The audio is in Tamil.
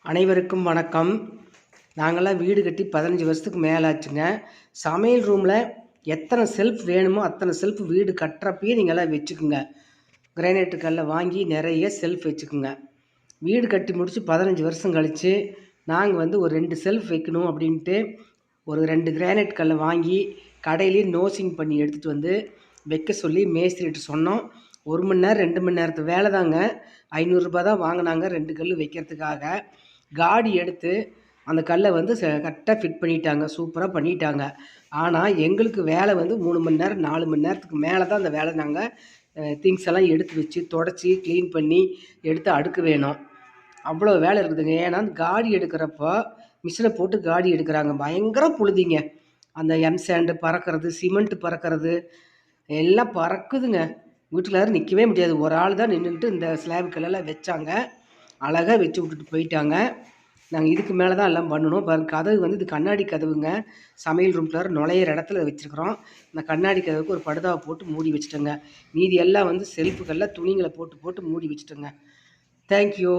அனைவருக்கும் வணக்கம். நாங்கள்லாம் வீடு கட்டி 15 வருஷத்துக்கு மேலே ஆச்சுங்க. சமையல் ரூமில் எத்தனை செல்ஃப் வேணுமோ அத்தனை செல்ஃப் வீடு கட்டுறப்பயே நீங்கள்லாம் வச்சுக்குங்க. கிரானைட்டு கல்லை வாங்கி நிறைய செல்ஃப் வச்சுக்குங்க. வீடு கட்டி முடித்து 15 வருஷம் கழித்து நாங்கள் ஒரு 2 செல்ஃப் வைக்கணும் அப்படின்ட்டு ஒரு 2 கிரானைட் கல்லை வாங்கி கடையிலேயே நோசிங் பண்ணி எடுத்துகிட்டு வந்து வைக்க சொல்லி மேஸ்திரிகிட்ட சொன்னோம். 1 மணி நேரம் 2 மணி நேரத்து வேலை தாங்க. 500 ரூபா தான் வாங்கினாங்க 2 கல் வைக்கிறதுக்காக. காடி எடுத்து அந்த கல்லை கரெக்டாக ஃபிட் பண்ணிட்டாங்க, சூப்பராக பண்ணிட்டாங்க. ஆனால் எங்களுக்கு வேலை 3 மணி நேரம் 4 மணி நேரத்துக்கு மேலே தான் அந்த வேலை. நாங்கள் திங்ஸ் எல்லாம் எடுத்து வச்சு தொடச்சி க்ளீன் பண்ணி எடுத்து அடுக்க வேணும். அவ்வளோ வேலை இருக்குதுங்க. ஏன்னா அந்த காடி எடுக்கிறப்போ மிஷினை போட்டு காடி எடுக்கிறாங்க, பயங்கர புழுதிங்க. அந்த எம்சாண்டு பறக்கிறது, சிமெண்ட் பறக்கிறது, எல்லாம் பறக்குதுங்க. வீட்டில் யாரும் நிற்கவே முடியாது. ஒரு ஆள் தான் நின்றுக்கிட்டு இந்த ஸ்லாப் கல்லெல்லாம் வச்சாங்க. அழகாக வச்சு விட்டுட்டு போயிட்டாங்க. நாங்கள் இதுக்கு மேலே தான் எல்லாம் பண்ணணும். பாருங்க, கதவு இது கண்ணாடி கதவுங்க. சமையல் ரூம்குள்ளார நுழையிற இடத்துல வச்சுருக்குறோம். இந்த கண்ணாடி கதவுக்கு ஒரு படுதாவை போட்டு மூடி வச்சுட்டோங்க. மீதி எல்லாம் செல்ஃபுக்கெல்லாம் துணிங்களை போட்டு போட்டு மூடி வச்சுட்டோங்க. தேங்க்யூ.